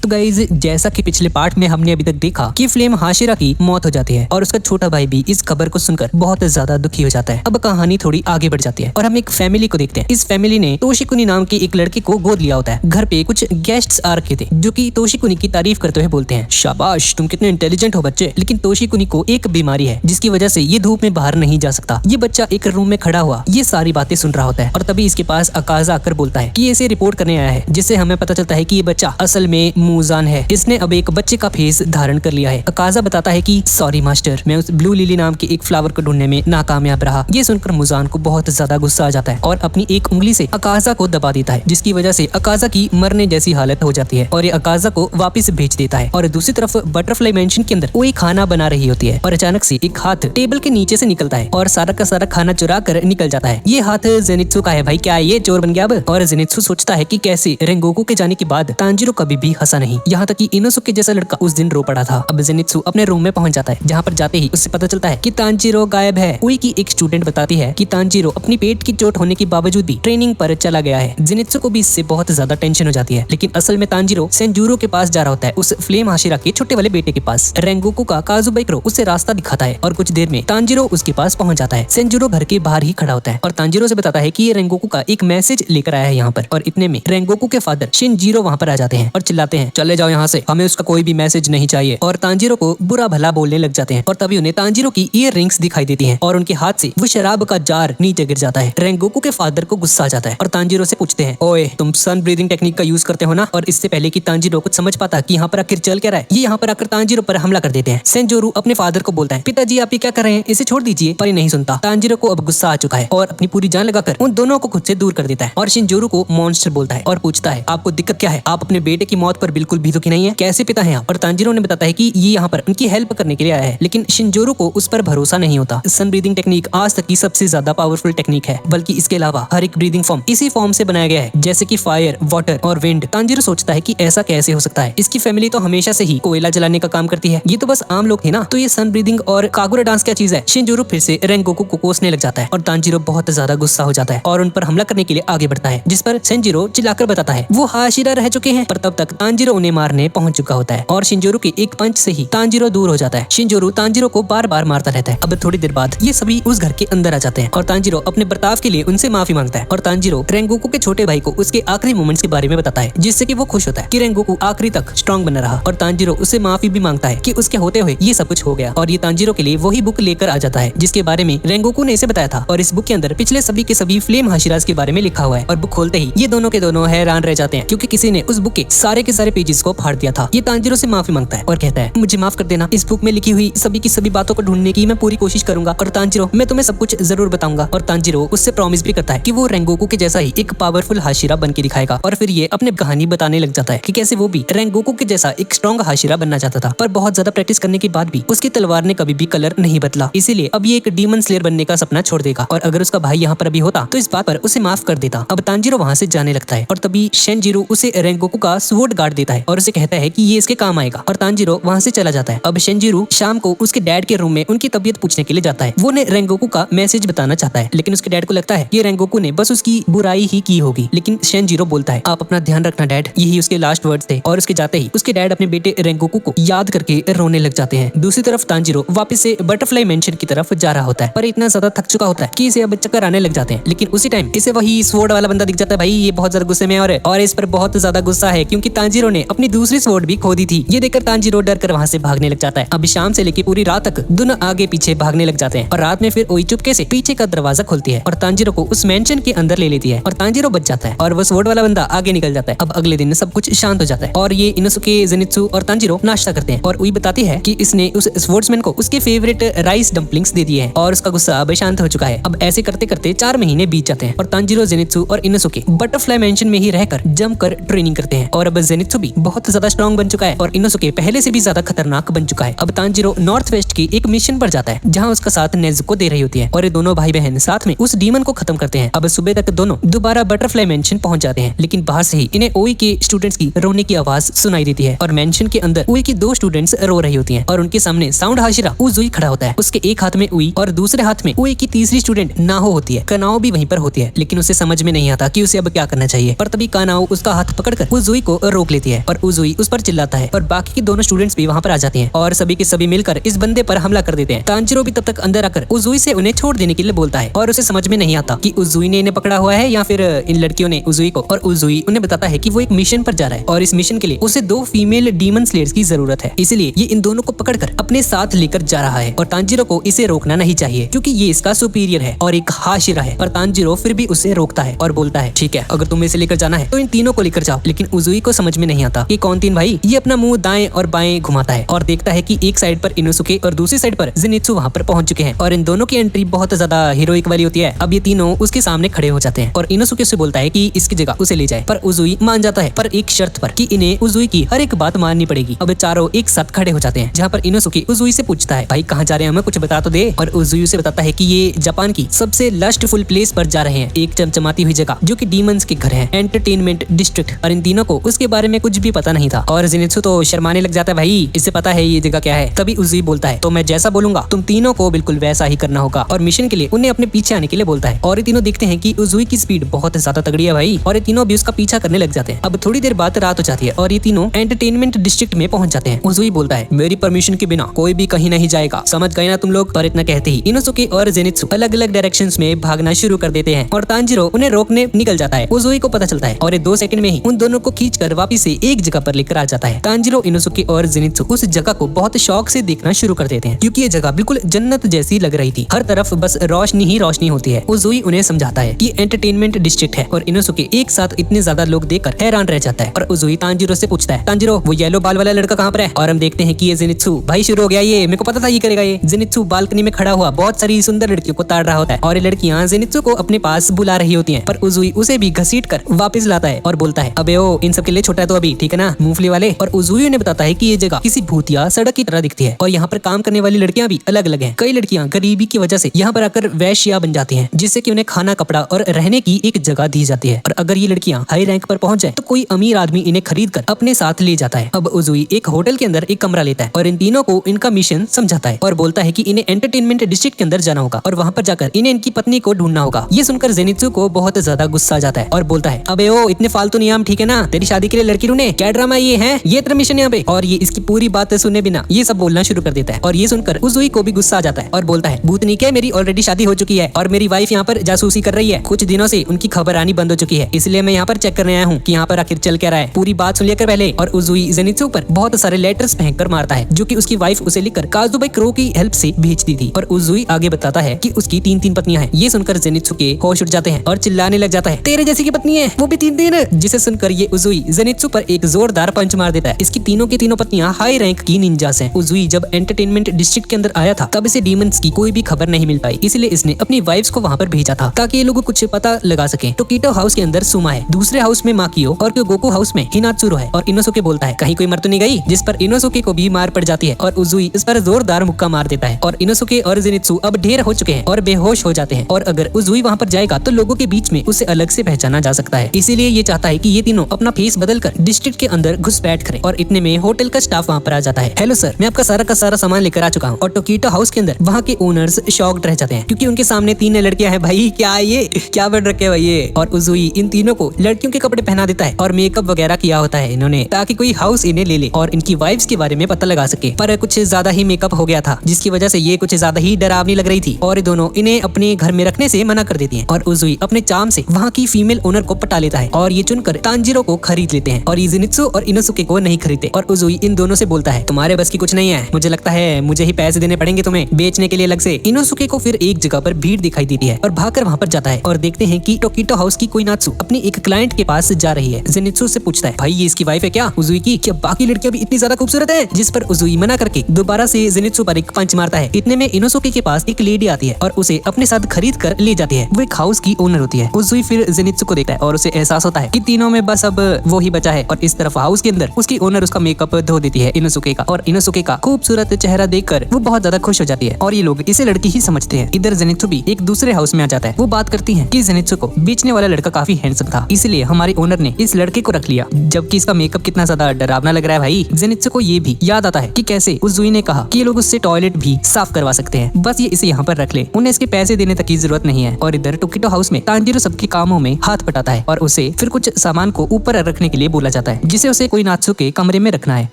तो गाइज जैसा कि पिछले पार्ट में हमने अभी तक देखा कि फ्लेम हाशिरा की मौत हो जाती है और उसका छोटा भाई भी इस खबर को सुनकर बहुत ज्यादा दुखी हो जाता है। अब कहानी थोड़ी आगे बढ़ जाती है और हम एक फैमिली को देखते हैं। इस फैमिली ने तोशिकुनी नाम के एक लड़के को गोद लिया होता है। घर पे कुछ गेस्ट्स आ रखे थे जो कि तोशिकुनी की तारीफ करते हुए बोलते हैं, शाबाश तुम कितने इंटेलिजेंट हो बच्चे। लेकिन तोशिकुनी को एक बीमारी है जिसकी वजह से ये धूप में बाहर नहीं जा सकता। ये बच्चा एक रूम में खड़ा हुआ ये सारी बातें सुन रहा होता है और तभी इसके पास अकाजा आकर बोलता है कि इसे रिपोर्ट करने आया है, जिससे हमें पता चलता है कि ये बच्चा असल में मूजान है। इसने अब एक बच्चे का फेस धारण कर लिया है। अकाजा बताता है कि सॉरी मास्टर, मैं उस ब्लू लिली नाम के एक फ्लावर को ढूंढने में नाकामयाब रहा। ये सुनकर मूजान को बहुत ज्यादा गुस्सा आ जाता है और अपनी एक उंगली से अकाजा को दबा देता है, जिसकी वजह से अकाजा की मरने जैसी हालत हो जाती है और ये अकाजा को वापस भेज देता है। और दूसरी तरफ बटरफ्लाई मेंशन के अंदर वो एक खाना बना रही होती है और अचानक से एक हाथ टेबल के नीचे से निकलता है और सारा का सारा खाना चुरा कर निकल जाता है। ये हाथ जेनित्सु का है। भाई क्या ये चोर बन गया अब? और जेनित्सु सोचता है कि कैसे रेंगोकू के जाने के बाद तांजिरो कभी भी हंसा नहीं, यहाँ तक कि इनोसुके जैसा लड़का उस दिन रो पड़ा था। अब जेनित्सु अपने रूम में पहुंच जाता है, जहाँ पर जाते ही उससे पता चलता है कि तांजिरो गायब है। उई की एक स्टूडेंट बताती है कि तांजिरो अपनी पेट की चोट होने के बावजूद भी ट्रेनिंग पर चला गया है। जेनित्सु को भी इससे बहुत ज्यादा टेंशन हो जाती है, लेकिन असल में तांजिरो सेंजूरो के पास जा रहा होता है, उस फ्लेम हाशिरा के छोटे वाले बेटे के पास। रेंगोकू का काजुबाइक्रो उसे रास्ता दिखाता है और कुछ देर में तांजिरो उसके पास पहुंच जाता है। सेंजूरो घर के बाहर ही खड़ा होता है और तांजिरो से बताता है कि ये रेंगोकू का एक मैसेज लेकर आया है यहाँ पर। और इतने में रेंगोकू के फादर शिनजीरो वहाँ पर आ जाते हैं और चिल्लाते हैं, चले जाओ यहाँ से, हमें उसका कोई भी मैसेज नहीं चाहिए। और तांजिरो को बुरा भला बोलने लग जाते हैं और तभी उन्हें तांजिरो की ईयर रिंग्स दिखाई देती हैं और उनके हाथ से वो शराब का जार नीचे गिर जाता है। रेंगोकू के फादर को गुस्सा आ जाता है और तांजिरो से पूछते हैं, ओए तुम सन ब्रीदिंग टेक्निक का यूज करते हो ना? और इससे पहले कि तांजिरो कुछ समझ पाता कि यहाँ पर आखिर चल क्या रहा है, ये यहाँ पर आकर तांजिरो पर हमला कर देते हैं। सेंजोरू अपने फादर को बोलता है, पिताजी आप ये क्या कर रहे हैं, इसे छोड़ दीजिए। पर ये नहीं सुनता। तांजिरो को अब गुस्सा आ चुका है और अपनी पूरी जान लगाकर उन दोनों को खुद से दूर कर देता है और शिनजोरू को मॉन्स्टर बोलता है और पूछता है, आपको दिक्कत क्या है? आप अपने बेटे की मौत पर बिल्कुल भी दुखी नहीं है? कैसे पिता हैं आप? और तांजिरो ने बताता है कि ये यहाँ पर उनकी हेल्प करने के लिए आया है, लेकिन शिनजोरू को उस पर भरोसा नहीं होता। सन ब्रीदिंग टेक्निक आज तक की सबसे ज्यादा पावरफुल टेक्निक है, बल्कि इसके अलावा हर एक ब्रीदिंग फॉर्म इसी फॉर्म से बनाया गया है, जैसे कि फायर, वाटर और विंड। तांजिरो सोचता है कि ऐसा कैसे हो सकता है, इसकी फैमिली तो हमेशा से ही कोयला जलाने का काम करती है, ये तो बस आम लोग थे ना, तो ये सन ब्रीदिंग और कागुरा डांस क्या चीज है? शिनजोरू फिर से रेंगोकू को कोसने लग जाता है और तांजिरो बहुत ज्यादा गुस्सा हो जाता है और उन पर हमला करने के लिए आगे बढ़ता है, जिस पर सेंजिरो चिल्लाकर बताता है वो हाशिरा रह चुके हैं। पर तब तक तांजिरो उन्हें मारने पहुंच चुका होता है और शिनजोरू के एक पंच से ही तांजिरो दूर हो जाता है। शिनजोरू तांजिरो को बार बार मारता रहता है। अब थोड़ी देर बाद ये सभी उस घर के अंदर आ जाते हैं और तांजिरो अपने बर्ताव के लिए उनसे माफी मांगता है और तांजिरो रेंगोकू के छोटे भाई को उसके आखिरी मोमेंट्स के बारे में बताता है, जिससे कि वो खुश होता है कि रेंगोकू आखिरी तक स्ट्रॉन्ग बना रहा। और तांजिरो उससे माफी भी मांगता है कि उसके होते हुए ये सब कुछ हो गया और ये तांजिरो के लिए वही बुक लेकर आ जाता है जिसके बारे में रेंगोकू ने इसे बताया था। और इस बुक के अंदर पिछले सभी के सभी फ्लेम हाशिराज के बारे में लिखा हुआ है और बुक खोलते ही ये दोनों के दोनों हैरान रह जाते हैं, क्योंकि किसी ने उस बुक के सारे पेजेस को फाड़ दिया था। ये तांजिरो से माफी मांगता है और कहता है, मुझे माफ कर देना, इस बुक में लिखी हुई सभी की सभी बातों को ढूंढने की मैं पूरी कोशिश करूंगा और तांजिरो मैं तुम्हें सब कुछ जरूर बताऊंगा। और तांजिरो उससे प्रॉमिस भी करता है कि वो रेंगोकू के जैसा ही एक पावरफुल हाशिरा बन के दिखाएगा। और फिर ये अपने कहानी बताने लग जाता है कि कैसे वो भी रेंगोकू के जैसा एक स्ट्रॉन्ग हाशिरा बनना चाहता था, पर बहुत ज्यादा प्रैक्टिस करने के बाद भी उसकी तलवार ने कभी भी कलर नहीं बदला, इसीलिए अब ये एक डीमन स्लेयर बनने का सपना छोड़ देगा। और अगर उसका भाई यहाँ पर अभी होता तो इस बात पर उसे माफ कर देता। अब तांजिरो वहाँ से जाने लगता है और तभी शिनजीरो उसे रेंगोकू का स्वॉर्ड गार्ड देता है और उसे कहता है कि ये इसके काम आएगा और तांजिरो वहाँ से चला जाता है। अब शिनजीरो शाम को उसके डैड के रूम में उनकी तबीयत पूछने के लिए जाता है। वो ने रेंगोकू का मैसेज बताना चाहता है, लेकिन उसके डैड को लगता है कि रेंगोकू ने बस उसकी बुराई ही की होगी। लेकिन शिनजीरो बोलता है, आप अपना ध्यान रखना डैड, यही उसके लास्ट वर्ड्स थे। और उसके जाते ही उसके डैड अपने बेटे रेंगोकू को याद करके रोने लग जाते हैं। दूसरी तरफ तांजिरो वापस से बटरफ्लाई मेंशन की तरफ जा रहा होता है, पर इतना ज्यादा थक चुका होता है कि इसे अब चक्कर आने लग जाते हैं। लेकिन उसी टाइम इसे वही स्वॉर्ड वाला बंदा दिख जाता है। भाई ये बहुत ज्यादा गुस्से में और इस पर बहुत ज्यादा गुस्सा है क्योंकि तांजिरो ने अपनी दूसरी स्वॉर्ड भी खो दी थी। ये देखकर तांजिरो डर कर वहाँ से भागने लग जाता है। अब शाम से लेकर पूरी रात तक दोनों आगे पीछे भागने लग जाते हैं और रात में फिर ओई चुपके से पीछे का दरवाजा खोलती है और तांजिरो को उस मेंशन के अंदर ले लेती है और तांजिरो बच जाता है और वो स्वॉर्ड वाला बंदा आगे निकल जाता है। अब अगले दिन सब कुछ शांत हो जाता है और ये इनोसुके, जेनित्सु और तांजिरो नाश्ता करते हैं और ओई बताती है कि इसने उस स्वॉर्ड्समैन को उसके फेवरेट राइस डम्पलिंग्स दे दिए हैं और उसका गुस्सा अब शांत हो चुका है। अब ऐसे करते करते 4 महीने बीत जाते हैं और तांजिरो, जेनित्सु और इनोसुके बटरफ्लाई मेंशन में ही रहकर जमकर ट्रेनिंग करते हैं और अब जेनित्सु भी बहुत ज्यादा स्ट्रॉन्ग बन चुका है और इनोसुके पहले से भी ज्यादा खतरनाक बन चुका है। अब तांजिरो नॉर्थ वेस्ट की एक मिशन पर जाता है जहाँ उसका साथ नेजुको दे रही होती है और ये दोनों भाई बहन साथ में उस डीमन को खत्म करते हैं। अब सुबह तक दोनों दोबारा बटरफ्लाई मेंशन पहुंच जाते हैं, लेकिन बाहर से ही इन्हें ओई के स्टूडेंट्स की रोने की आवाज सुनाई देती है और मेंशन के अंदर ओई की 2 स्टूडेंट्स रो रही होती हैं और उनके सामने साउंड हाशिरा उजुई खड़ा होता है। उसके एक हाथ में ओई और दूसरे हाथ में ओई की तीसरी स्टूडेंट नाहो होती है। कनाओ भी वहीं पर होती है, लेकिन उसे समझ में नहीं आता कि उसे अब क्या करना चाहिए। पर तभी कानाओ उसका हाथ पकड़कर उजुई को रोक लेती है है और उजुई उस पर चिल्लाता है और बाकी के दोनों स्टूडेंट्स भी वहाँ पर आ जाते हैं और सभी के सभी मिलकर इस बंदे पर हमला कर देते हैं। तांजीरो भी तब तक अंदर आकर उजुई से उन्हें छोड़ देने के लिए बोलता है और उसे समझ में नहीं आता कि उजुई ने इन्हें पकड़ा हुआ है या फिर इन लड़कियों ने उजुई को। और उजुई उन्हें बताता है कि वो एक मिशन पर जा रहा है और इस मिशन के लिए उसे 2 फीमेल डीमन स्लेयर्स की जरूरत है, इसलिए ये इन दोनों को पकड़कर अपने साथ लेकर जा रहा है और तांजीरो को इसे रोकना नहीं चाहिए क्योंकि ये इसका सुपीरियर है और एक हाशिरा है। पर तांजीरो फिर भी उसे रोकता है और बोलता है ठीक है, अगर तुम्हें इसे लेकर जाना है तो इन तीनों को लेकर जाओ। लेकिन उजुई को समझ में नहीं आता कि कौन तीन भाई। ये अपना मुंह दाएं और बाएं घुमाता है और देखता है कि एक साइड पर इनोसुके और दूसरी साइड पर जेनित्सु वहाँ पर पहुंच चुके हैं और इन दोनों की एंट्री बहुत ज्यादा हीरोइक वाली होती है। अब ये तीनों उसके सामने खड़े हो जाते हैं और इनोसुके से बोलता है कि इसकी जगह उसे ले जाए, पर उजुई मान जाता है, पर एक शर्त पर कि इन्हें उजुई की हर एक बात माननी पड़ेगी। अब चारों एक साथ खड़े हो जाते हैं जहाँ पर इनोसुके उजुई से पूछता है भाई कहाँ जा रहे हैं, हमें कुछ बता तो दे। और उजुई उसे बताता है कि ये जापान की सबसे लस्टफुल प्लेस पर जा रहे हैं, एक चमचमाती हुई जगह जो कि डीमंस के घर है, एंटरटेनमेंट डिस्ट्रिक्ट। और इन तीनों को उसके बारे में कुछ भी पता नहीं था और जेनित्सु तो शर्माने लग जाता है, भाई इससे पता है ये जगह क्या है। तभी उजुई बोलता है तो मैं जैसा बोलूंगा तुम तीनों को बिल्कुल वैसा ही करना होगा और मिशन के लिए उन्हें अपने पीछे आने के लिए बोलता है। और ये तीनों देखते हैं कि उजुई की स्पीड बहुत ज्यादा तगड़ी है भाई और ये तीनों भी उसका पीछा करने लग जाते हैं। अब थोड़ी देर बाद रात हो जाती है और ये तीनों एंटरटेनमेंट डिस्ट्रिक्ट में पहुंच जाते हैं। उजुई बोलता है मेरी परमिशन के बिना कोई भी कहीं नहीं जाएगा, समझ गए ना तुम लोग। पर इतना कहते ही इनोसुके और जेनित्सु अलग अलग डायरेक्शंस में भागना शुरू कर देते हैं और तांजीरो उन्हें रोकने निकल जाता है। उजुई को पता चलता है और ये 2 सेकंड में ही उन दोनों को खींचकर वापस से एक जगह पर लेकर आ जाता है। तांजीरो, इनोसुके और जेनित्सु उस जगह को बहुत शौक से देखना शुरू कर देते हैं क्योंकि ये जगह बिल्कुल जन्नत जैसी लग रही थी, हर तरफ बस रोशनी ही रोशनी होती है। उजुई उन्हें समझाता है कि एंटरटेनमेंट डिस्ट्रिक्ट है और इनोसुके एक साथ इतने ज्यादा लोग देखकर हैरान रह जाता है। और उजुई तांजीरो से पूछता है तांजीरो वो येलो बाल वाला लड़का कहाँ पर है। और हम देखते हैं कि ये जेनित्सु, भाई शुरू हो गया ये, मेरे को पता था ये करेगा। ये जेनित्सु बालकनी में खड़ा हुआ बहुत सारी सुंदर लड़कियों को ताड़ रहा होता है और ये लड़कियां जेनित्सु को अपने पास बुला रही होती हैं, पर उजुई उसे भी घसीट कर वापस लाता है और बोलता है अबे ओ इन सब के लिए छोटा है तो अभी ठीक है ना, मूंगफली वाले। और उजुई ने बताता है कि ये जगह किसी भूतिया सड़क की तरह दिखती है और यहाँ पर काम करने वाली लड़कियां भी अलग अलग हैं। कई लड़कियां गरीबी की वजह से यहाँ पर आकर वैश्या बन जाती हैं जिससे कि उन्हें खाना, कपड़ा और रहने की एक जगह दी जाती है। और अगर ये लड़कियां हाई रैंक पर पहुंच जाए तो कोई अमीर आदमी इन्हें खरीद कर अपने साथ ले जाता है। अब उजुई एक होटल के अंदर एक कमरा लेता है और इन तीनों को इनका मिशन समझाता है और बोलता है कि इन्हें एंटरटेनमेंट डिस्ट्रिक्ट के अंदर जाना होगा और वहाँ पर जाकर इन्हें इनकी पत्नी को ढूंढना होगा। ये सुनकर जेनित्सु को बहुत ज्यादा गुस्सा आ जाता है और बोलता है अबे ओ इतने फालतू नियम ठीक है ना, तेरी शादी के लिए लड़की ढूंढे, क्या ड्रामा ये है, ये तेरा मिशन यहाँ पे। और ये इसकी पूरी बात सुनने बिना ये सब बोलना शुरू कर देता है और ये सुनकर उजुई को भी गुस्सा आ जाता है और बोलता है भूतनी के मेरी ऑलरेडी शादी हो चुकी है और मेरी वाइफ यहाँ पर जासूसी कर रही है, कुछ दिनों से उनकी खबर आनी बंद हो चुकी है, इसलिए मैं यहाँ पर चेक करने आया हूँ कि यहाँ पर आखिर चल क्या रहा है। पूरी बात सुन लेकर पहले। और उजुई जेनित्सु पर बहुत सारे लेटर्स फेंक कर मारता है जो कि उसकी वाइफ उसे लिखकर काजुबाई क्रो की हेल्प से भेजती थी। और उजुई आगे बताता है कि उसकी 3 पत्नियां हैं। ये सुनकर जेनित्सु के होश उड़ जाते हैं और चिल्लाने लग जाता है तेरे जैसी की पत्नी है वो भी 3, जिसे सुनकर ये उजुई जेनित्सु पर एक जोरदार पंच मार देता है। इसकी तीनों की तीनों पत्नियां हाई रैंक की निंजास हैं। उजुई जब एंटरटेनमेंट डिस्ट्रिक्ट के अंदर आया था तब इसे डीमंस की कोई भी खबर नहीं मिल पाई, इसलिए इसने अपनी वाइफ्स को वहाँ पर भेजा था ताकि ये लोग कुछ पता लगा सके। टोकीटो हाउस के अंदर सुमा है, दूसरे हाउस में माकियो और गोकू हाउस में हिनात्सुरो है। और इनोसुके बोलता है कहीं कोई मर तो नहीं गई, जिस पर इनोसुके को भी मार पड़ जाती है और उजुई इस पर जोरदार मुक्का मार देता है। और इनोसुके और जेनित्सु अब ढेर हो चुके हैं और बेहोश हो जाते हैं और अगर उजुई वहाँ पर जाएगा तो लोगों के बीच में उसे अलग से पहचाना जा सकता है, इसीलिए ये चाहता है कि ये तीनों अपना फेस बदलकर डिस्ट्रिक्ट के अंदर घुसपैठ करें। और इतने में होटल का स्टाफ वहाँ पर आ जाता है। हेलो सर, मैं आपका सारा का सारा सामान लेकर आ चुका हूँ। और टोकीटो हाउस के अंदर वहाँ के ओनर्स शॉक्ड रह जाते हैं क्योंकि उनके सामने 3 लड़कियां हैं। भाई क्या ये क्या बन रखे भाई ये। और उजुई इन तीनों को लड़कियों के कपड़े पहना देता है और मेकअप वगैरह किया होता है इन्होंने ताकि कोई हाउस इन्हें ले ले और इनकी वाइफ्स के बारे में पता लगा सके। पर कुछ ज्यादा ही मेकअप हो गया था जिसकी वजह से ये कुछ ज्यादा ही डरावनी लग रही थी और ये दोनों इन्हें अपने घर में रखने से मना कर देती हैं। और उजुई अपने चार्म से वहाँ की फीमेल ओनर को पटा लेता है और ये चुनकर तांजीरो को खरीद लेते हैं और ये जेनित्सु और इनोसुके को नहीं खरीदते। और उजुई इन दोनों से बोलता है तुम्हारे बस की कुछ नहीं है, मुझे लगता है मुझे ही पैसे देने पड़ेंगे तुम्हें बेचने के लिए अलग से। इनोसुके को फिर एक जगह पर भीड़ दिखाई देती है और भागकर वहाँ पर जाता है और देखते हैं कि टोकीटो हाउस की कोई नात्सु अपनी एक क्लाइंट के पास जा रही है। जेनित्सु से पूछता है भाई ये इसकी वाइफ है क्या उजुई की, क्या बाकी लड़कियां भी इतनी ज्यादा खूबसूरत है, जिस पर उजुई मना करके दोबारा से जेनित्सु पर एक पंच मारता है। इतने में इनोसुके के पास एक लेडी आती है और उसे अपने साथ खरीद कर ले जाती है। वो एक हाउस की ओनर होती है। उजुई फिर जेनित्सु को देखता है और उसे एहसास होता है कि तीनों में बस अब वो ही बचा है। और इस तरफ हाउस के अंदर उसकी ओनर उसका मेकअप धो देती है इनोसुके का और इनोसुके का खूबसूरत चेहरा देखकर वो बहुत ज्यादा खुश हो जाती है और ये लोग इसे लड़की ही समझते हैं। इधर जेनित्सु भी एक दूसरे हाउस में आ जाता है। वो बात करती है कि जेनित्सु को बेचने वाला लड़का काफी हैंडसम था, इसलिए हमारे ओनर ने इस लड़के को रख लिया, जबकि इसका मेकअप कितना ज्यादा डरावना लग रहा है। भाई जेनित्सु को ये भी याद आता है कि कैसे उजुई ने कहा कि ये लोग उससे टॉयलेट भी साफ करवा सकते हैं, बस ये इसे यहाँ पर रख ले, उन्हें इसके पैसे देने तक की जरूरत नहीं है। और इधर टोकीटो हाउस में तांजीरो सबके कामों में हाथ बटाता है और उसे फिर कुछ सामान को ऊपर रखने के लिए बोला जाता है। जाता है जिसे उसे कोइनात्सु के कमरे में रखना है।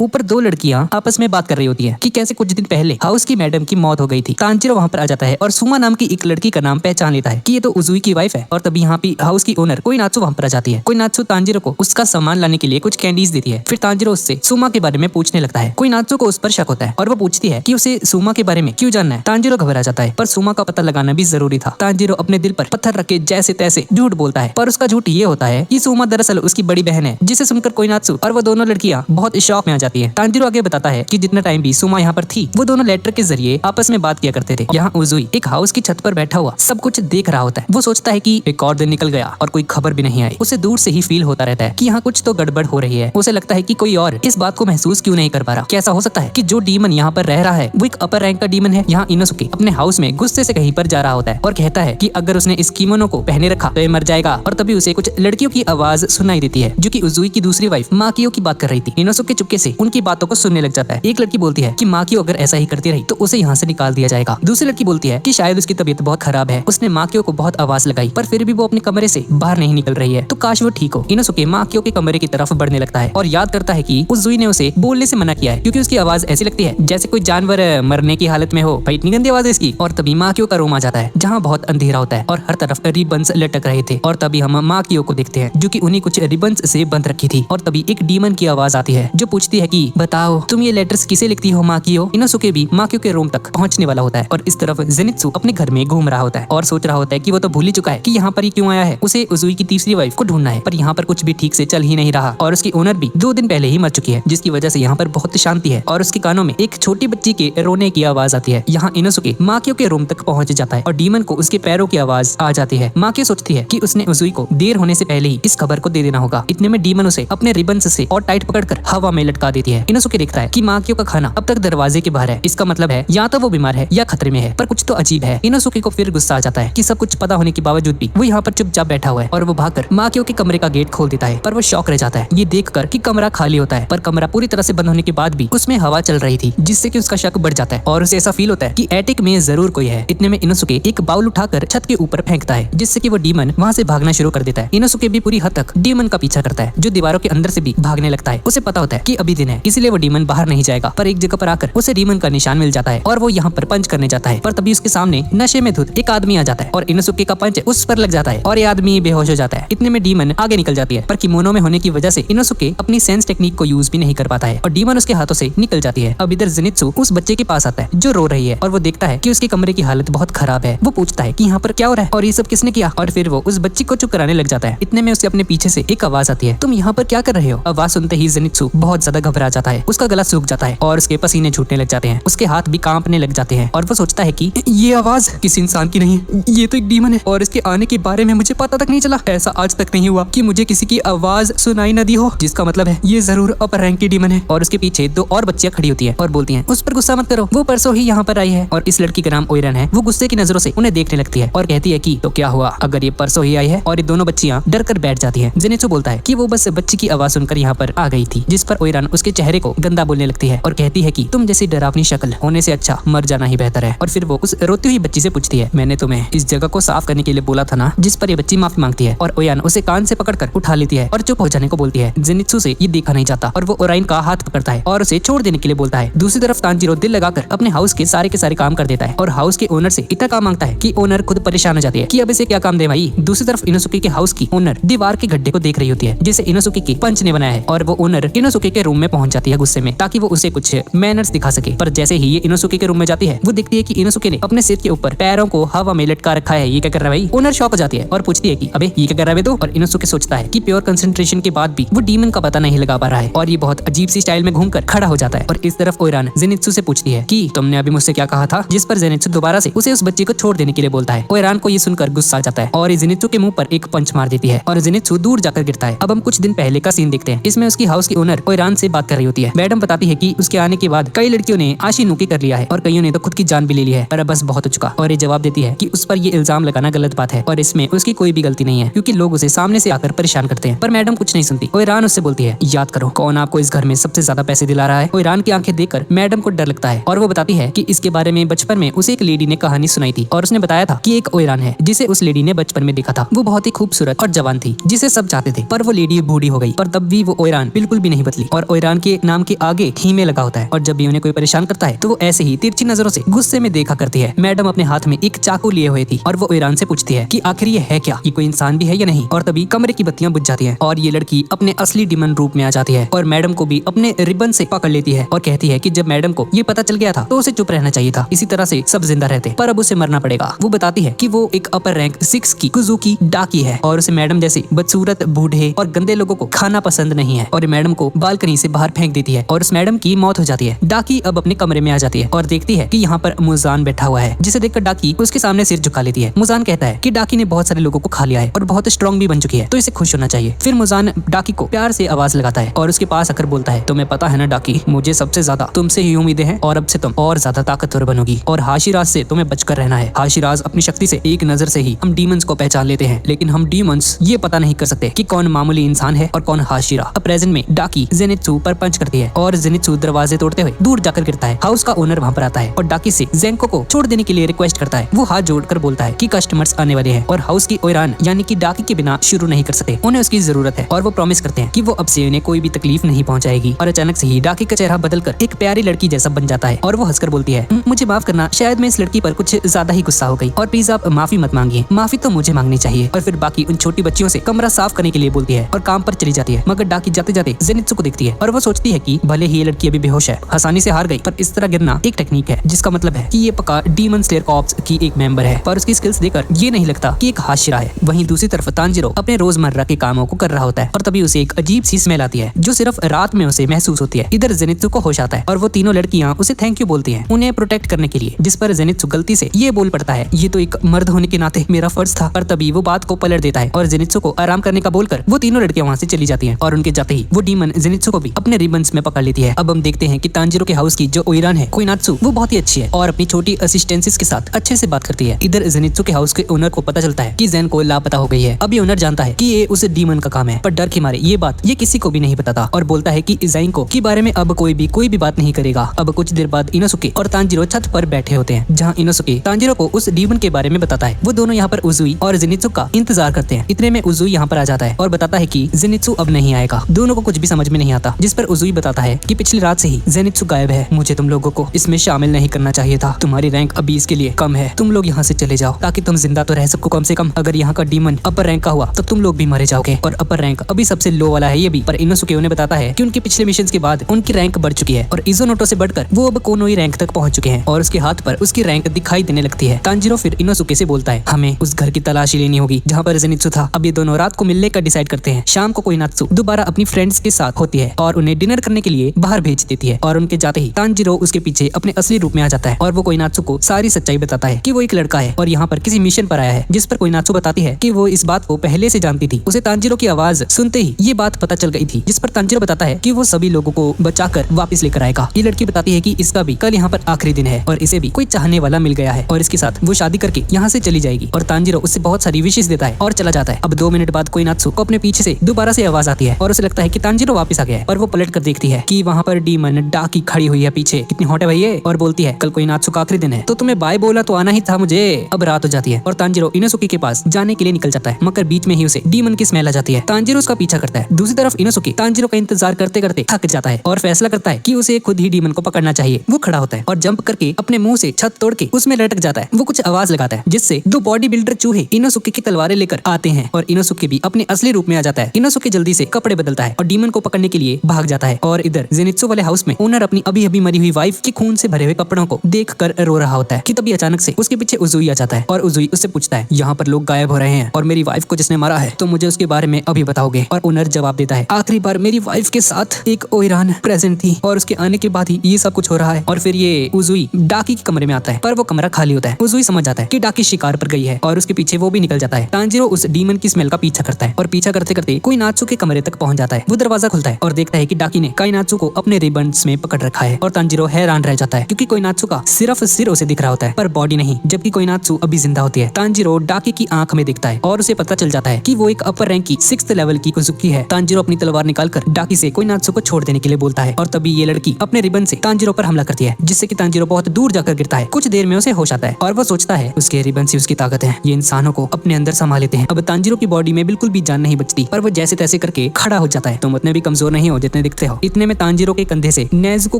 ऊपर दो लड़कियां आपस में बात कर रही होती है कि कैसे कुछ दिन पहले हाउस की मैडम की मौत हो गई थी। तांजीरो वहाँ पर आ जाता है और सुमा नाम की एक लड़की का नाम पहचान लेता है कि ये तो उजुई की वाइफ है। और तभी यहाँ पे हाउस की ओनर कोइनात्सु वहाँ पर आ जाती है। कोइनात्सु तांजीरो को उसका सामान लाने के लिए कुछ कैंडीज देती है। फिर तांजीरो उससे सुमा के बारे में पूछने लगता है। कोइनात्सु को उस पर शक होता है और वो पूछती है कि उसे सुमा के बारे में क्यों जानना है। तांजीरो घबरा जाता है, पर सुमा का पता लगाना भी जरूरी था। तांजीरो अपने दिल पर पत्थर रख के जैसे तैसे झूठ बोलता है, पर उसका झूठ ये होता है कि सुमा दरअसल उसकी बड़ी बहन है, जिसे सुनकर कोइनात्सु और वो दोनों लड़कियां बहुत शौक में आ जाती है। तांजीरो आगे बताता है कि जितना टाइम भी सुमा यहाँ पर थी वो दोनों लेटर के जरिए आपस में बात किया करते थे। यहाँ उजुई एक हाउस की छत पर बैठा हुआ सब कुछ देख रहा होता है। वो सोचता है कि एक और दिन निकल गया और कोई खबर भी नहीं आई। उसे दूर से ही फील होता रहता है कि यहाँ कुछ तो गड़बड़ हो रही है। उसे लगता है कि कोई और इस बात को महसूस क्यों नहीं कर पा रहा। कैसा हो सकता है कि जो डीमन यहाँ पर रह रहा है वो एक अपर रैंक का डीमन है। यहाँ इनोसुके अपने हाउस में गुस्से से कहीं पर जा रहा होता है और कहता है कि अगर उसने इस किमोनो को पहने रखा तो ये मर जाएगा। और तभी उसे कुछ लड़कियों की आवाज सुनाई देती है जो कि उजुई की दूसरी वाइफ माकियो की बात कर रही थी। इनोसुके चुपके से उनकी बातों को सुनने लग जाता है। एक लड़की बोलती है कि माकियो अगर ऐसा ही करती रही तो उसे यहाँ से निकाल दिया जाएगा। दूसरी लड़की बोलती है कि शायद उसकी तबीयत बहुत खराब है, उसने माकियो को बहुत आवाज लगाई पर फिर भी वो अपने कमरे से बाहर नहीं निकल रही है, तो काश वो ठीक हो। इनोसुके माकियो के कमरे की तरफ बढ़ने लगता है और याद करता है कि उजुई ने उसे बोलने से मना किया है क्योंकि उसकी आवाज ऐसी लगती है जैसे कोई जानवर मरने की हालत में हो। भाई इतनी गंदी आवाज है इसकी। और तभी माकियो का रूम आ जाता है जहाँ बहुत अंधेरा होता है और हर तरफ रिबन्स लटक रहे थे। और तभी हम माकियो को देखते हैं जो कि उन्हीं कुछ रिबन्स से बंध रखी थी। और तभी एक डीमन की आवाज आती है जो पूछती है कि बताओ तुम ये लेटर्स किसे लिखती हो माकियो। इनोसुके भी माकियो के रूम तक पहुंचने वाला होता है और इस तरफ जेनित्सु अपने घर में घूम रहा होता है और सोच रहा होता है कि वो तो भूल ही चुका है कि यहाँ पर ही क्यों आया है। उसे उजुई की तीसरी वाइफ को ढूंढना है, पर यहाँ पर कुछ भी ठीक से चल ही नहीं रहा और उसकी ओनर भी 2 दिन पहले ही मर चुकी है, जिसकी वजह से यहाँ पर बहुत शांति है। और उसके कानों में एक छोटी बच्ची के रोने की आवाज आती है। यहाँ इनोसुके माकियो के रूम तक पहुंच जाता है और डीमन को उसके पैरों की आवाज आ जाती है। माकियो सोचती है कि उसने उजुई को देर होने से पहले ही इस खबर को दे देना होगा। इतने में डीमन उसे अपने रिबन्स से और टाइट पकड़कर हवा में लटका देती है। इनोसुके देखता है कि माकियो का खाना अब तक दरवाजे के बाहर है। इसका मतलब है या तो वो बीमार है या खतरे में है, पर कुछ तो अजीब है। इनोसुके को फिर गुस्सा आ जाता है कि सब कुछ पता होने के बावजूद भी वो यहाँ पर चुपचाप बैठा हुआ है और वो भागकर माकियो के कमरे का गेट खोल देता है। पर वो शॉक रह जाता है ये देखकर कि कमरा खाली होता है, पर कमरा पूरी तरह से बंद होने के बाद भी उसमें हवा चल रही थी, जिससे कि उसका शक बढ़ जाता है और उसे ऐसा फील होता है कि एटिक में जरूर कोई है। इतने में इनोसुके एक बाउल उठाकर छत के ऊपर फेंकता है, जिससे कि वो डीमन वहाँ से भागना शुरू कर देता है। इनोसुके भी पूरी हद तक डीमन का पीछा करता है जो दीवारों के अंदर से भी भागने लगता है। उसे पता होता है कि अभी दिन है, इसलिए वो डीमन बाहर नहीं जाएगा। पर एक जगह पर आकर उसे डीमन का निशान मिल जाता है और वो यहाँ पर पंच करने जाता है। पर तभी उसके सामने नशे में धुत एक आदमी आ जाता है और इनोसुके का पंच उस पर लग जाता है और ये आदमी बेहोश हो जाता है। इतने में डीमन आगे निकल जाती है, पर किमोनो में होने की वजह से इनोसुके अपनी सेंस टेक्निक को यूज भी नहीं कर पाता है और डीमन उसके हाथों से निकल जाती है। अब इधर जेनित्सु उस बच्चे के पास आता है जो रो रही है और वो देखता है कि उसके कमरे की हालत बहुत खराब है। वो पूछता है कि यहाँ पर क्या हो रहा है और ये सब किसने किया, और फिर वो उस बच्ची को चुप कराने लग जाता है। इतने में उसके अपने पीछे से एक आवाज आती है, तुम यहाँ पर क्या कर रहे हो। आवाज सुनते ही जेनित्सु बहुत ज्यादा घबरा जाता है, उसका गला सूख जाता है और उसके पसीने छूटने लग जाते हैं, उसके हाथ भी कांपने लग जाते हैं और वो सोचता है कि ये आवाज किसी इंसान की नहीं है, ये तो एक डीमन है और इसके आने के बारे में मुझे पता तक नहीं चला। ऐसा आज तक नहीं हुआ कि मुझे किसी की आवाज सुनाई न दी हो, जिसका मतलब है ये जरूर अपर रैंक की डीमन है। और उसके पीछे 2 और बच्चियां खड़ी होती है और बोलती हैं उस पर गुस्सा मत करो, वो परसों ही यहाँ पर आई है। और इस लड़की का नाम ओइरन है। वो गुस्से की नजरों से उन्हें देखने लगती है और कहती है कि तो क्या हुआ अगर ये परसों ही आई है। और ये दोनों बच्चियां डर कर बैठ जाती है। जेनित्सु बोलता है कि वो बस बच्ची की आवाज सुनकर यहाँ पर आ गई थी, जिस पर ओइरन उसके चेहरे को गंदा बोलने लगती है और कहती है कि तुम जैसी डरावनी शक्ल होने से अच्छा मर जाना ही बेहतर है। और फिर वो उस रोती हुई बच्ची से पूछती है, मैंने तुम्हें इस जगह को साफ करने के लिए बोला था ना, जिस पर ये बच्ची माफी मांगती है और ओयान उसे कान से पकड़कर उठा लेती है और चुप हो जाने को बोलती है। जेनित्सु से ये देखा नहीं जाता और वो ओराइन का हाथ पकड़ता है और उसे छोड़ देने के लिए बोलता है। दूसरी तरफ तांजीरो दिल लगाकर अपने हाउस के सारे काम कर देता है और हाउस के ओनर से इतना काम मांगता है कि ओनर खुद परेशान हो जाती है कि अब इसे क्या काम दे भाई। दूसरी तरफ इनोसुके के हाउस की ओनर दीवार के गड्ढे को देख रही होती है जिसे इनोसुके के पंच ने बनाया है और वो ओनर इनोसुके के रूम में पहुंच जाती है गुस्से में, ताकि वो उसे कुछ मैनर्स दिखा सके। पर जैसे ही ये इनोसुके के रूम में जाती है वो देखती है कि इनोसुके ने अपने सिर के ऊपर पैरों को हवा में लटका रखा है। ये क्या कर रहा है भाई। ओनर शॉक हो जाती है और पूछती है कि अबे ये क्या कर रहा है तू। और इनोसुके सोचता है कि प्योर कंसंट्रेशन के बाद भी वो डीमन का पता नहीं लगा पा रहा है और ये बहुत अजीब सी स्टाइल में घूमकर खड़ा हो जाता है। और इस तरफ ओइरान जेनित्सु से पूछती है कि तुमने अभी मुझसे क्या कहा था, जिस पर जेनित्सु दोबारा से उसे उस बच्ची को छोड़ देने के लिए बोलता है। ओइरान को ये सुनकर गुस्सा आ जाता है और जेनित्सु के मुंह पर एक पंच मार देती है और जेनित्सु दूर जाकर गिरता है। अब हम कुछ दिन पहले का सीन देखते हैं। इसमें उसकी हाउस की ओनर ओइरान से बात कर रही होती है। मैडम बताती है कि उसके आने के बाद कई लड़कियों ने आशिनुकी कर लिया है और कईयों ने तो खुद की जान भी ले ली है, पर अब बस बहुत हो चुका। और ये जवाब देती है कि उस पर ये इल्जाम लगाना गलत बात है और इसमें उसकी कोई भी गलती नहीं है, क्योंकि लोग उसे सामने से आकर परेशान करते हैं। पर मैडम कुछ नहीं सुनती। ओइरान उससे बोलती है, याद करो कौन आपको इस घर में सबसे ज्यादा पैसे दिला रहा है। ओइरान की आंखें देखकर मैडम को डर लगता है और वो बताती है कि इसके बारे में बचपन में उसे एक लेडी ने कहानी सुनाई थी और उसने बताया था कि एक ओइरान है जिसे उस लेडी ने बचपन में देखा था। वो बहुत ही खूबसूरत और जवान थी जिसे सब चाहते थे, पर वो लेडी बूढ़ी हो गई गई, पर तब भी वो ओयरान बिल्कुल भी नहीं बदली और ओयरान के नाम के आगे हीमे लगा होता है। और जब भी उन्हें कोई परेशान करता है तो वो ऐसे ही तिरछी नजरों से गुस्से में देखा करती है। मैडम अपने हाथ में एक चाकू लिए हुए थी और वो ओयरान से पूछती है कि आखिर ये है क्या, ये कोई इंसान भी है या नहीं। और तभी कमरे की बत्तियां बुझ जाती हैं और ये लड़की अपने असली डिमन रूप में आ जाती है और मैडम को भी अपने रिबन से पकड़ लेती है और कहती है कि जब मैडम को ये पता चल गया था तो उसे चुप रहना चाहिए था, इसी तरह से सब जिंदा रहते, पर अब उसे मरना पड़ेगा। वो बताती है कि वो एक अपर रैंक 6 की कुजुकी डाकी है और उसे मैडम जैसे बदसूरत, बूढ़े और गंदे लोगों को खाना पसंद नहीं है और मैडम को बालकनी से बाहर फेंक देती है और उस मैडम की मौत हो जाती है। डाकी अब अपने कमरे में आ जाती है और देखती है कि यहाँ पर मुजान बैठा हुआ है, जिसे देखकर डाकी उसके सामने सिर झुका लेती है। मुजान कहता है कि डाकी ने बहुत सारे लोगों को खा लिया है और बहुत स्ट्रॉन्ग भी बन चुकी है, तो इसे खुश होना चाहिए। फिर मुजान डाकी को प्यार से आवाज लगाता है और उसके पास आकर बोलता है, तुम्हें पता है ना डाकी, मुझे सबसे ज्यादा तुमसे ही उम्मीदें हैं और अब से तुम और ज्यादा ताकतवर बनोगी और हाशिराज से तुम्हें बचकर रहना है। हाशिराज अपनी शक्ति से एक नजर से ही हम डीमंस को पहचान लेते हैं, लेकिन हम डीमंस ये पता नहीं कर सकते कि कौन मामूली इंसान है और कौन हाशिरा। अब प्रेजेंट में डाकी जेनित्सु पर पंच करती है और जेनित्सु दरवाजे तोड़ते हुए दूर जाकर गिरता है। हाउस का ओनर वहाँ पर आता है और डाकी से जेंको को छोड़ देने के लिए रिक्वेस्ट करता है। वो हाथ जोड़कर बोलता है कि कस्टमर्स आने वाले हैं और हाउस की ओयरान यानी कि डाकी के बिना शुरू नहीं कर सकते, उन्हें उसकी जरूरत है और वो प्रॉमिस करते हैं कि वो अब से उन्हें कोई भी तकलीफ नहीं पहुंचाएगी। और अचानक से ही डाकी का चेहरा बदलकर एक प्यारी लड़की जैसा बन जाता है और वो हंसकर बोलती है, मुझे माफ करना, शायद मैं इस लड़की पर कुछ ज्यादा ही गुस्सा हो गई और प्लीज आप माफी मत मांगिए, माफी तो मुझे मांगनी चाहिए। और फिर बाकी उन छोटी बच्चियों से कमरा साफ करने के लिए बोलती है और काम पर चली जाती है। मगर डाकी जाते जाते जेनित्सु को देखती है और वो सोचती है कि भले ही ये लड़की अभी बेहोश है, आसानी से हार गई, पर इस तरह गिरना एक टेक्निक है, जिसका मतलब है कि ये पक्का डीमन स्लेयर कॉर्प्स की एक मेंबर है। पर उसकी स्किल्स देखकर ये नहीं लगता कि एक हाशिरा है। वहीं दूसरी तरफ तांजिरो अपने रोजमर्रा के कामों को कर रहा होता है और तभी उसे एक अजीब सी स्मेल आती है जो सिर्फ रात में उसे महसूस होती है। इधर जेनित्सु को होश आता है और वो तीनों लड़कियां उसे थैंक यू बोलती हैं उन्हें प्रोटेक्ट करने के लिए, जिस पर जेनित्सु गलती से ये बोल पड़ता है, ये तो एक मर्द होने के नाते मेरा फर्ज था। पर तभी वो बात को पलट देता है और जेनित्सु को आराम करने का बोलकर वो तीनों लड़कियां वहाँ से चली जाती हैं और उनके जाते ही वो डीमन जेनित्सु को भी अपने रिबन्स में पकड़ लेती है। अब हम देखते हैं कि तांजिरो के हाउस की जो ओयरान है कोइनात्सु, वो बहुत ही अच्छी है और अपनी छोटी असिस्टेंसेस के साथ अच्छे से बात करती है। इधर जेनित्सु के हाउस के ओनर को पता चलता है कि जेन को लापता हो गई है। अब ये ओनर जानता है कि ये उस डीमन का काम है, पर डर के मारे ये बात ये किसी को भी नहीं बताता और बोलता है कि इजाइंको के बारे में अब कोई भी बात नहीं करेगा। अब कुछ देर बाद इनोसुके और तांजिरो छत पर बैठे होते हैं, जहाँ इनोसुके तांजिरो को उस डीमन के बारे में बताता है। वो दोनों यहाँ पर उजुई और जेनित्सु का इंतजार करते हैं। इतने में उजुई यहाँ पर आ जाता है और बताता है कि जेनित्सु अब नहीं आएगा। दोनों को कुछ भी समझ में नहीं आता, जिस पर उजुई बताता है कि पिछली रात से ही जेनित्सु गायब है, मुझे तुम लोगों को इसमें शामिल नहीं करना चाहिए था, तुम्हारी रैंक अभी इसके लिए कम है, तुम लोग यहाँ से चले जाओ ताकि तुम जिंदा तो रह सको कम से कम। अगर यहाँ का डीमन अपर रैंक का हुआ तो तुम लोग भी मारे जाओगे और अपर रैंक अभी सबसे लो वाला है ये भी। पर इनोसुके उन्हें बताता है कि उनके पिछले मिशन के बाद उनकी रैंक बढ़ चुकी है और इजोनोटो से बढ़कर वो अब कोनोई रैंक तक पहुंच चुके हैं और उसके हाथ पर उसकी रैंक दिखाई देने लगती है। तांजिरो फिर इनोसुके से बोलता है, हमें उस घर की तलाशी लेनी होगी जहाँ पर जेनित्सु था। अब ये दोनों रात को मिलने का डिसाइड करते हैं। शाम को कोइनात्सु दोबारा अपनी फ्रेंड्स के साथ होती है और उन्हें डिनर करने के लिए बाहर भेज देती है और उनके जाते ही तांजिरो उसके पीछे अपने असली रूप में आ जाता है और वो कोइनात्सु को सारी सच्चाई बताता है कि वो एक लड़का है और यहाँ पर किसी मिशन पर आया है, जिस पर कोइनात्सु बताती है कि वो इस बात को पहले से जानती थी। उसे तांजिरो की आवाज सुनते ही ये बात पता चल गई थी, जिस पर तांजिरो बताता है कि वो सभी लोगों को बचाकर वापस लेकर आएगा। ये लड़की बताती है कि इसका भी कल यहाँ पर आखिरी दिन है और इसे भी कोई चाहने वाला मिल गया है और इसके साथ वो शादी करके यहाँ से चली जाएगी और तांजिरो उससे बहुत सारी विशेष देता है और चला जाता है। अब 2 मिनट बाद कोइनात्सु को अपने पीछे से दोबारा से आवाज आती है और उसे लगता है कि तांजिरो वापस आ गया है और वो पलट कर देखती है कि वहाँ पर डीमन डाकी खड़ी हुई है पीछे। कितनी हॉट है भाई ये, और बोलती है कल कोइनात्सु का आखिरी दिन है तो तुम्हें बाय बोला तो आना ही था मुझे। अब रात हो जाती है और तांजिरो इनोसुके के पास जाने के लिए निकल जाता है, मगर बीच में ही उसे डीमन की स्मेल आ जाती है। तांजिरो उसका पीछा करता है। दूसरी तरफ इनोसुके तांजिरो का इंतजार करते करते थक जाता है और फैसला करता है कि उसे खुद ही डीमन को पकड़ना चाहिए। वो खड़ा होता है और जंप करके अपने मुंह से छत तोड़ के उसमें लटक जाता है। वो कुछ आवाज लगाता है जिससे 2 बॉडी बिल्डर चूहे इनोसुके की तलवारें लेकर आते हैं और इनोसुके भी अपने असली रूप में आ जाता है। इनोसुके जल्दी से कपड़े बदलता है और डीमन को पकड़ने के लिए भाग जाता है और इधर जेनित्सु वाले हाउस में ओनर अपनी अभी अभी मरी हुई वाइफ के खून से भरे हुए कपड़ों को देख कर रो रहा होता है कि तभी अचानक से उसके पीछे उजुई आ जाता है और उजुई उससे पूछता है, यहाँ पर लोग गायब हो रहे हैं और मेरी वाइफ को जिसने मारा है तो मुझे उसके बारे में अभी बताओगे। और ओनर जवाब देता है, आखिरी बार मेरी वाइफ के साथ एक ओयरान प्रेजेंट थी और उसके आने के बाद ही ये सब कुछ हो रहा है। और फिर ये उजुई डाकी के कमरे में आता है पर वो कमरा खाली होता है। उजुई समझ जाता है कि डाकी शिकार पर गई है और उसके पीछे वो भी निकल जाता है। तांजिरो उस डीमन की स्मेल का पीछा करता है और पीछा करते करते कोइनात्सु के कमरे तक पहुंच जाता है। वो दरवाजा खुलता है और देखता है कि डाकी ने कोइनात्सु को अपने रिबन्स में पकड़ रखा है और तांजिरो हैरान रह जाता है क्योंकि कोइनात्सु का सिर्फ सिर उसे दिख रहा होता है पर बॉडी नहीं, जबकि कोइनात्सु अभी जिंदा होती है। तांजिरो डाकी की आंख में दिखता है और उसे पता चल जाता है कि वो एक अपर रैंक की 6th लेवल की कुजुकी है। तांजिरो अपनी तलवार निकालकर डाकी से कोइनात्सु को छोड़ देने के लिए बोलता है और तभी ये लड़की अपने रिबन से तांजिरो पर हमला करती है, जिससे कि तांजिरो बहुत दूर जाकर गिरता है। कुछ देर में उसे होश आता है और वो सोचता है उसके रिबन से उसकी ताकत है, ये इंसानों को अपने अंदर समा लेते हैं। अब तांजिरो की बॉडी में बिल्कुल भी जान नहीं बचती पर वो जैसे तैसे करके खड़ा हो जाता है। तुम उतने भी कमजोर नहीं हो जितने दिखते हो। इतने में तांजीरो के कंधे से नेजुको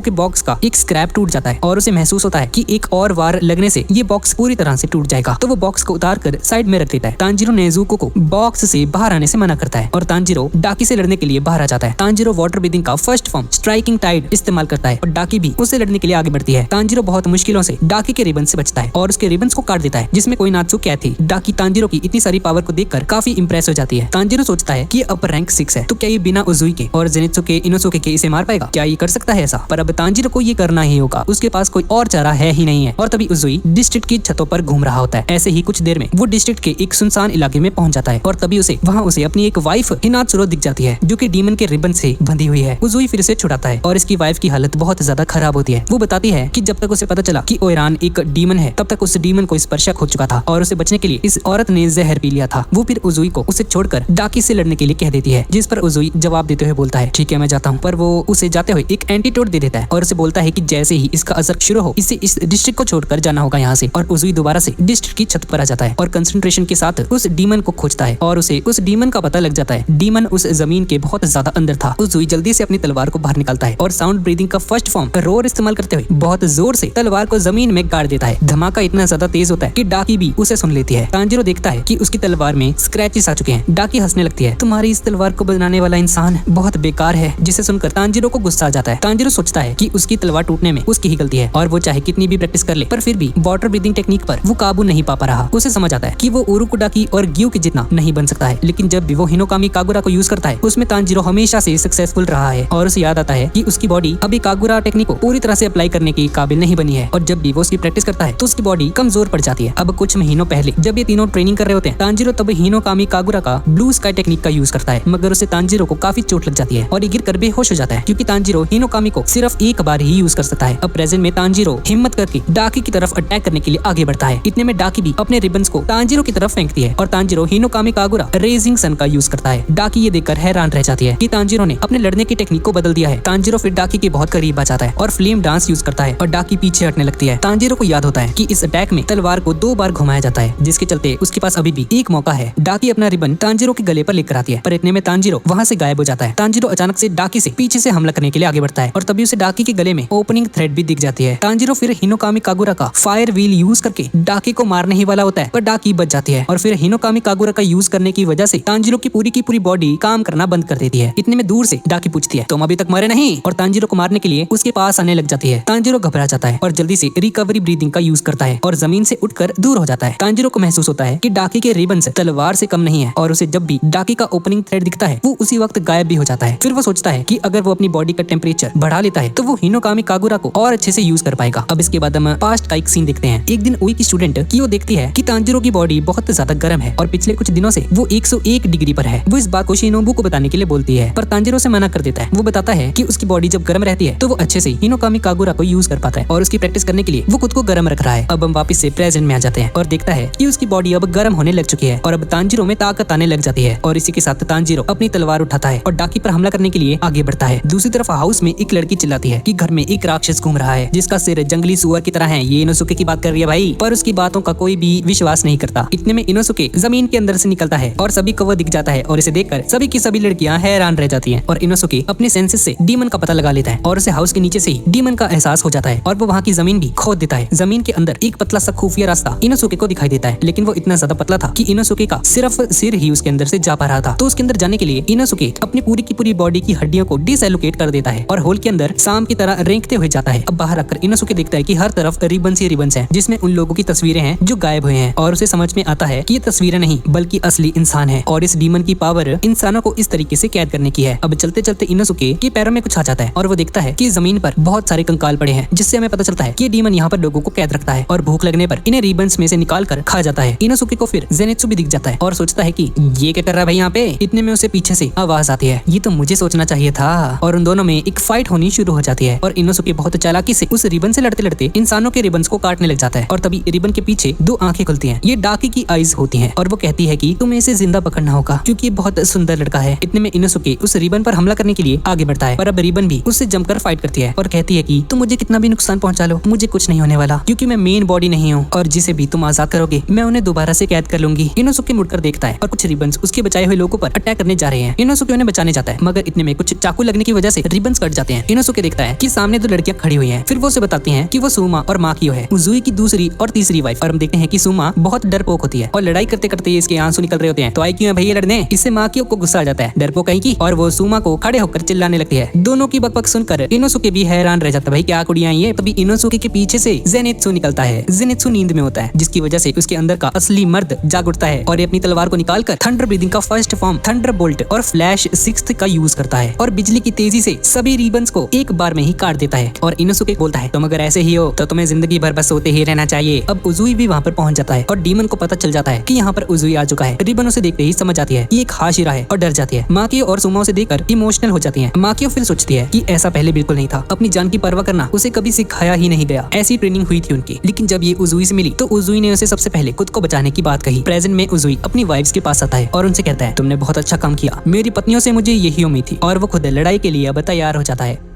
के बॉक्स का एक स्क्रैप टूट जाता है और उसे महसूस होता है कि एक और वार लगने से ये बॉक्स पूरी तरह से टूट जाएगा। तो वो बॉक्स को उतार कर साइड में रख देता है। तांजीरो नेजुको को बॉक्स से बाहर आने से मना करता है और तांजीरो डाकी से लड़ने के लिए बाहर आ जाता है। तांजीरो वाटर ब्रीदिंग का फर्स्ट फॉर्म स्ट्राइकिंग टाइड इस्तेमाल करता है और डाकी भी उससे लड़ने के लिए आगे बढ़ती है। तांजीरो बहुत मुश्किलों से डाकी के रिबन से बचता है और उसके रिबन्स को काट देता है जिसमें कोई नात्सु कैद थी। डाकी तांजीरो की इतनी सारी पावर को देखकर काफी इंप्रेस हो जाती है। तांजीरो सोचता है कि ये अपर रैंक 6 है तो क्या ये बिना उजुई के और जेनित्सु इनोसुके के इसे मार पाएगा? क्या ये कर सकता है ऐसा? पर अब तांजीरो को ये करना ही होगा, उसके पास कोई और चारा है ही नहीं है। और तभी उजुई डिस्ट्रिक्ट की छतों पर घूम रहा होता है। ऐसे ही कुछ देर में वो डिस्ट्रिक्ट के एक सुनसान इलाके में पहुंच जाता है और तभी उसे अपनी एक वाइफ हिनात्सुरो दिख जाती है जो कि डीमन के रिबन से बंधी हुई है। उजुई फिर से छुड़ाता है और इसकी वाइफ की हालत बहुत ज्यादा खराब होती है। वो बताती है कि जब तक उसे पता चला कि ओइरान एक डीमन है तब तक उस डीमन को स्पर्शक हो चुका था और उसे बचने के लिए इस औरत ने जहर पी लिया था। वो फिर उजुई को उसे छोड़कर डाकी से लड़ने के लिए कह देती है, जिस पर उजुई जवाब देते हुए बोलता है ठीक है मैं जाता हूँ। पर वो उसे जाते हुए एक एंटीडोट दे देता है और उसे बोलता है कि जैसे ही इसका असर शुरू हो इसे इस डिस्ट्रिक्ट को छोड़कर जाना होगा यहाँ से। और उजुई दोबारा से डिस्ट्रिक्ट की छत पर आ जाता है और कंसंट्रेशन के साथ उस डीमन को खोजता है और उसे उस डीमन का पता लग जाता है। डीमन उस जमीन के बहुत ज्यादा अंदर था। उजुई जल्दी से अपनी तलवार को बाहर निकालता है और साउंड ब्रीदिंग का फर्स्ट फॉर्म रोर इस्तेमाल करते हुए बहुत जोर से तलवार को जमीन में गाड़ देता है। धमाका इतना ज्यादा तेज होता है कि डाकी भी उसे सुन लेती है। तांजीरो देखता है कि उसकी तलवार में स्क्रैचेस आ चुके हैं। डाकी हंसने लगती है, तुम्हारी इस तलवार को बनाने वाला इंसान बहुत बेकार है, जिसे सुनकर तांजीरो को गुस्सा आ जाता है। तांजीरो सोचता है कि उसकी तलवार टूटने में उसकी ही गलती है और वो चाहे कितनी भी प्रैक्टिस कर ले पर फिर भी वाटर ब्रीदिंग टेक्निक पर वो काबू नहीं पा रहा। उसे समझ आता है कि वो उरुकुडाकी और ग्यू के जितना नहीं बन सकता है, लेकिन जब भी वो हिनोकामी कागुरा को यूज करता है उसमें तांजीरो हमेशा से सक्सेसफुल रहा है और उसे याद आता है कि उसकी बॉडी अभी कागुरा टेक्निक को पूरी तरह से अप्लाई करने की काबिल नहीं बनी है और जब भी वो उसकी प्रैक्टिस करता है तो उसकी बॉडी कमजोर पड़ जाती है। अब कुछ महीनों पहले जब ये तीनों ट्रेनिंग कर रहे होते हैं तांजीरो तब हिनोकामी कागुरा का ब्लू स्काई टेक्निक का यूज करता है, मगर उसे तांजीरो को काफी चोट लग जाती है और ये गिर कर बेहोश हो जाता है क्योंकि तांजीरो हिनोकामी को सिर्फ एक बार ही यूज कर सकता है। अब प्रेजेंट में तांजीरो हिम्मत करके डाकी की तरफ अटैक करने के लिए आगे बढ़ता है। इतने में डाकी भी अपने रिबन्स को तांजीरो की तरफ फेंकती है और तांजीरो हिनोकामी कागुरा रेजिंग सन का यूज करता है। डाकी ये देखकर हैरान रह जाती है कि तांजीरो ने अपने लड़ने की टेक्निक को बदल दिया है। तांजीरो फिर डाकी के बहुत करीब आ जाता है और फ्लेम डांस यूज करता है और डाकी पीछे हटने लगती है। तांजीरो को याद होता है कि इस अटैक में तलवार को 2 बार घुमाया जाता है, जिसके चलते उसके पास अभी भी एक मौका है। डाकी अपना रिबन तांजीरो के गले पर लेकर आती है पर इतने में तांजीरो वहाँ से गायब हो जाता है। तांजीरो अचानक से डाकी से पीछे से हमला करने के लिए आगे बढ़ता है और तभी उसे डाकी के गले में ओपनिंग थ्रेड भी दिख जाती है। तांजीरो फिर हिनोकामी कागुरा का फायर व्हील यूज करके डाकी को मारने ही वाला होता है पर डाकी बच जाती है और फिर हिनोकामी कागुरा का यूज करने की वजह से तांजीरो की पूरी बॉडी काम करना बंद कर देती है। इतने में दूर से डाकी पूछती है तुम अभी तक मरे नहीं और तांजीरो को मारने के लिए उसके पास आने लग जाती है। तांजीरो घबरा जाता है और जल्दी से रिकवरी ब्रीदिंग का यूज करता है और जमीन से उठकर दूर हो जाता है। तांजीरो को महसूस होता है कि डाकी के रिबन से तलवार से कम नहीं है और उसे जब भी डाकी का ओपनिंग थ्रेड दिखता है वो उसी वक्त गायब भी हो जाता है। फिर वो सोचता है कि अगर वो अपनी बॉडी का टेम्परेचर बढ़ा लेता है तो वो हिनोकामी कागुरा को और अच्छे से यूज कर पाएगा। अब इसके बाद हम पास्ट का एक सीन देखते हैं। एक दिन उई की स्टूडेंट कियो देखती है कि तांजीरो की बॉडी बहुत ज्यादा गर्म है और पिछले कुछ दिनों से वो 101 डिग्री पर है। वो इस बात को शिनोबू को बताने के लिए बोलती है पर तांजीरो से मना कर देता है। वो बताता है कि उसकी बॉडी जब गर्म रहती है तो वो अच्छे से हिनोकामी कागुरा को यूज कर पाता है और उसकी प्रैक्टिस करने के लिए वो खुद को गर्म रख रहा है। अब हम वापस से प्रेजेंट में आ जाते हैं और देखता है कि उसकी बॉडी अब गर्म होने लग चुकी है और अब तांजीरो में ताकत आने लग जाती है और इसी के साथ तांजीरो अपनी तलवार उठाता है और डाकी पर हमला करने के लिए आगे बढ़ता है। दूसरी तरफ हाउस में एक लड़की चिल्लाती है कि घर में एक राक्षस घूम रहा है जिसका सिर जंगली सुअर की तरह है। ये इनोसुके की बात कर रही है भाई, पर उसकी बातों का कोई भी विश्वास नहीं करता। इतने में इनोसुके जमीन के अंदर से निकलता है और सभी को वो दिख जाता है और इसे देखकर सभी की सभी लड़कियां हैरान रह जाती हैं और इनोसुके अपने सेंसेस से डीमन का पता लगा लेता है और उसे हाउस के नीचे से ही डीमन का एहसास हो जाता है और वो वहाँ की जमीन भी खोद देता है। जमीन के अंदर एक पतला सा खुफिया रास्ता इनोसुके को दिखाई देता है, लेकिन वो इतना ज्यादा पतला था कि इनोसुके का सिर्फ सिर ही उसके अंदर से जा पा रहा था। तो उसके अंदर जाने के लिए इनोसुके अपनी पूरी की पूरी बॉडी की हड्डियों को डिसएलोकेट कर देता है और होल के अंदर सांप की तरह रेंगते हुए जाता है। अब बाहर आकर इनोसुके देखता है कि हर तरफ रिबन्स ही रिबन्स हैं जिसमें उन लोगों की तस्वीरें हैं जो गायब हुए हैं और उसे समझ में आता है कि ये तस्वीरें नहीं बल्कि असली इंसान है और इस डीमन की पावर इंसानों को इस तरीके से कैद करने की है। अब चलते चलते इनोसुके के पैरों में कुछ आ जाता है और वो देखता है कि जमीन पर बहुत सारे कंकाल पड़े हैं, जिससे हमें पता चलता है कि डीमन यहाँ पर लोगों को कैद रखता है और भूख लगने पर इन्हें रिबन्स में से निकाल कर खा जाता है। इनोसुके को फिर जेनित्सु भी दिख जाता है और सोचता है कि ये क्या कर रहा है भाई यहाँ पे। इतने में उसे पीछे से आवाज आती है, ये तो मुझे सोचना चाहिए था, और उन दोनों में एक फाइट होनी शुरू हो जाती है और इनोसुके बहुत चालाकी से उस रिबन से लड़ते लड़ते इंसानों के रिबन्स को काटने लग जाता है और तभी रिबन के पीछे 2 आंखें खुलती हैं। ये डाकी की आईज होती हैं और वो कहती है कि तुम्हें इसे जिंदा पकड़ना होगा क्योंकि ये बहुत सुंदर लड़का है। इतने में इनोसुके उस रिबन पर हमला करने के लिए आगे बढ़ता है पर अब रिबन भी उससे जमकर फाइट करती है और कहती है कि तुम मुझे कितना भी नुकसान पहुंचा लो मुझे कुछ नहीं होने वाला क्योंकि मैं मेन बॉडी नहीं हूँ और जिसे भी तुम आजाद करोगे मैं उन्हें दोबारा से कैद कर लूंगी। इनोसुके मुड़कर देखता है और कुछ रिबन्स उसके बचाए हुए लोगों पर अटैक करने मारने जा रहे हैं। इनोसुके उन्हें बचाने जाता है, मगर इतने में कुछ चाकू लगने की वजह से रिबन्स कट जाते हैं। इनोसुके देखता है कि सामने दो लड़कियां खड़ी हुई हैं। फिर वो उसे बताती हैं कि वो सुमा और माकियो है, उजुई की दूसरी और तीसरी वाइफ। और हम देखते हैं कि सुमा बहुत डरपोक होती है और लड़ाई करते करते इसके आंसू निकल रहे होते हैं। तो आई क्यों है भैया लड़ने? इससे माकियो को गुस्सा आ जाता है, डरपोक कहीं की, और वो सुमा को खड़े होकर चिल्लाने लगती है। दोनों की बकबक सुनकर इनोसुके भी हैरान रह जाता है, भाई क्या कुड़ियां ये। तभी इनोसुके के पीछे से जेनित्सु निकलता है। जेनित्सु नींद में होता है, जिसकी वजह से उसके अंदर का असली मर्द जाग उठता है और ये अपनी तलवार को निकालकर थंडर ब्रीदिंग का फर्स्ट फॉर्म थंडर बोल्ट और फ्लैश 6th का यूज करता है और बिजली की तेजी से सभी रिबन्स को एक बार में ही काट देता है। और इनोसुके बोलता है, तुम अगर ऐसे ही हो तो तुम्हें जिंदगी भर बस सोते ही रहना चाहिए। अब उजुई भी वहाँ पर पहुंच जाता है और डीमन को पता चल जाता है कि यहाँ पर उजुई आ चुका है। रिबन उसे देखते ही समझ आती है कि एक हाशिरा है और डर जाती है। माकियो और सुमा उसे देखकर इमोशनल हो जाती है। माकियो फिर सोचती है कि ऐसा पहले बिल्कुल नहीं था, अपनी जान की परवाह करना उसे कभी सिखाया ही नहीं गया। ऐसी ट्रेनिंग हुई थी उनकी, लेकिन जब ये उजुई से मिली तो उजुई ने उसे सबसे पहले खुद को बचाने की बात कही। प्रेजेंट में उजुई अपनी वाइफ्स के पास आता है और उनसे कहता है, तुमने बहुत अच्छा काम किया, मेरी पत्नियों से मुझे यही उम्मीद थी। और वो खुद लड़ाई के लिए अब तैयार हो जाता है।